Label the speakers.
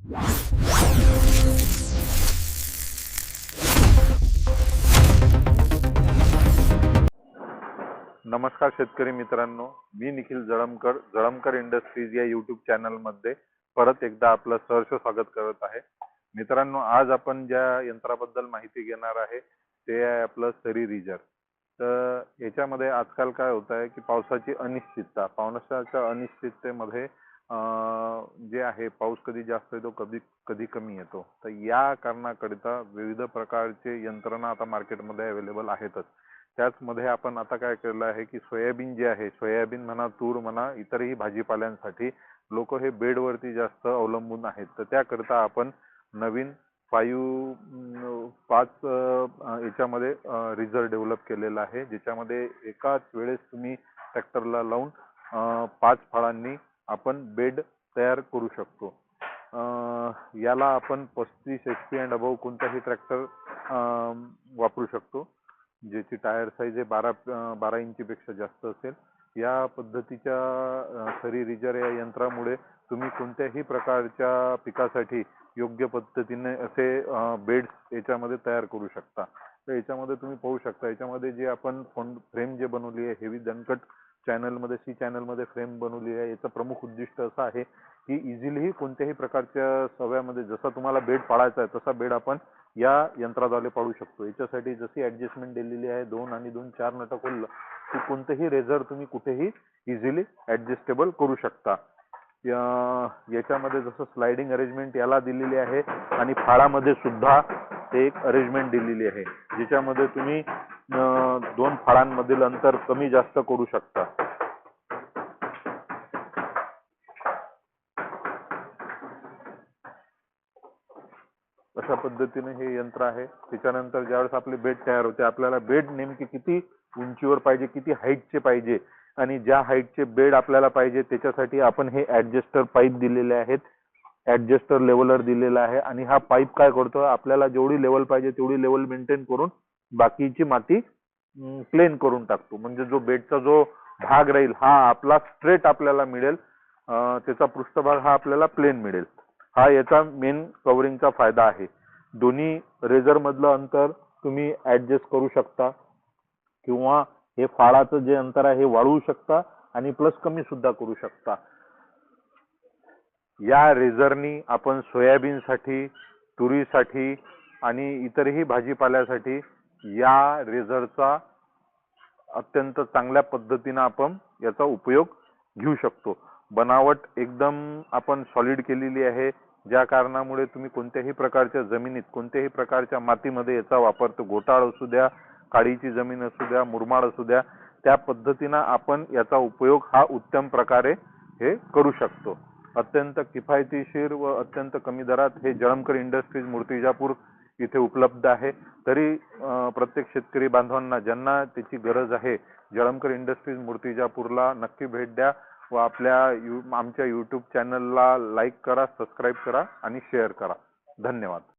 Speaker 1: नमस्कार शेतकरी मित्रांनो, मी निखिल जळमकर इंडस्ट्रीज या यूट्यूब चॅनल मध्ये परत एकदा आपलं सहर्ष स्वागत करत आहे। मित्रांनो, आज आपण ज्या यंत्राबद्दल माहिती घेणार आहे ते आहे आपलं सरी रिजर। तर याच्यामध्ये आजकाल काय होत आहे की पावसाची अनिश्चिततेमध्ये जे आहे पाऊस कधी जास्त येतो कधी कमी येतो। तर या कारणाकरिता विविध प्रकारचे यंत्रणा आता मार्केटमध्ये अवेलेबल आहेतच। त्याचमध्ये आपण आता काय केलं आहे की सोयाबीन जे आहे, सोयाबीन म्हणा, तूर म्हणा, इतरही भाजीपाल्यांसाठी लोक हे बेडवरती जास्त अवलंबून आहेत। तर त्याकरिता आपण नवीन 5 याच्यामध्ये रिझर डेव्हलप केलेला आहे, ज्याच्यामध्ये एकाच वेळेस तुम्ही ट्रॅक्टरला लावून 5 फळांनी आपण बेड तयार करू शकतो। याला आपण 35 HP अँड अबव कोणताही ट्रॅक्टर वापरू शकतो, ज्याची टायर साइज आहे 12 इंचीपेक्षा जास्त असेल। या पद्धतीच्या सरी रिजर या यंत्रामुळे तुम्ही कोणत्याही प्रकारच्या पिकासाठी योग्य पद्धतीने असे बेड्स याच्यामध्ये तयार करू शकता। तर याच्यामध्ये तुम्ही पाहू शकता, याच्यामध्ये जे आपण फ्रेम जे बनवली आहे हेवी दणकट सी चॅनल मध्ये फ्रेम बनवली आहे। याचं प्रमुख उद्दिष्ट असं आहे की इझिली कोणत्याही प्रकारच्या सव्यामध्ये जसा तुम्हाला बेड पाडायचा आहे तसा बेड आपण या यंत्राद्वारे पाडू शकतो। याच्यासाठी जशी ऍडजस्टमेंट दिलेली आहे 2 आणि 2 4 नट खोललं की कोणतेही रेझर तुम्ही कुठेही इझिली ऍडजस्टेबल करू शकता। याच्यामध्ये जसं स्लाइडिंग अरेंजमेंट याला दिलेली आहे आणि फाळामध्ये सुद्धा एक अरेंजमेंट दिलेली आहे, ज्याच्यामध्ये तुम्ही 2 फाळांमधील अंतर कमी जास्त करू शकता। अशा पद्धतीने हे यंत्र आहे। त्याच्यानंतर ज्यावेळेस आपले बेड तयार होते, आपल्याला बेड नेमकी किती उंचीवर पाहिजे, किती हाईटचे पाहिजे आणि ज्या हाईटचे बेड आपल्याला पाहिजे त्याच्यासाठी आपण हे ऍडजस्टर पाईप दिलेले आहेत, ऍडजस्टर लेवलर दिलेला आहे। आणि हा पाईप काय करतो, आपल्याला जेवढी लेवल पाहिजे तेवढी लेवल मेंटेन करून बाकीची माती प्लेन करून टाकतो। म्हणजे जो बेडचा जो भाग राहील हा आपला स्ट्रेट आपल्याला मिळेल, त्याचा पृष्ठभाग हा आपल्याला प्लेन मिळेल। हा याचा मेन कव्हरिंगचा फायदा आहे। दोन्ही रेझर मधलं अंतर तुम्ही ऍडजस्ट करू शकता किंवा हे फाळाचं जे अंतर आहे हे वाढवू शकता आणि प्लस कमी सुद्धा करू शकता। या रेझरनी आपण सोयाबीनसाठी, तुरीसाठी आणि इतरही भाजीपाल्यासाठी या रेझरचा अत्यंत चांगल्या पद्धतीने आपण याचा उपयोग घेऊ शकतो। बनावट एकदम आपण सॉलिड केलेली आहे, ज्या कारणामुळे तुम्ही कोणत्याही प्रकारच्या जमिनीत, कोणत्याही प्रकारच्या मातीमध्ये याचा वापर, तो गोटाळ असू द्या, काळीची जमीन असू द्या, मुरमाड असू द्या, त्या पद्धतीने आपण याचा उपयोग हा उत्तम प्रकारे हे करू शकतो। अत्यंत किफायतशीर व अत्यंत कमी दरात हे जळमकर इंडस्ट्रीज मूर्तिजापूर इथे उपलब्ध आहे। तरी प्रत्येक शेतकरी बांधवांना ज्यांना त्याची गरज आहे, जळमकर इंडस्ट्रीज मूर्तिजापूरला नक्की भेट द्या व आमच्या यूट्यूब चॅनलला लाईक करा, सबस्क्राईब करा आणि शेअर करा। धन्यवाद।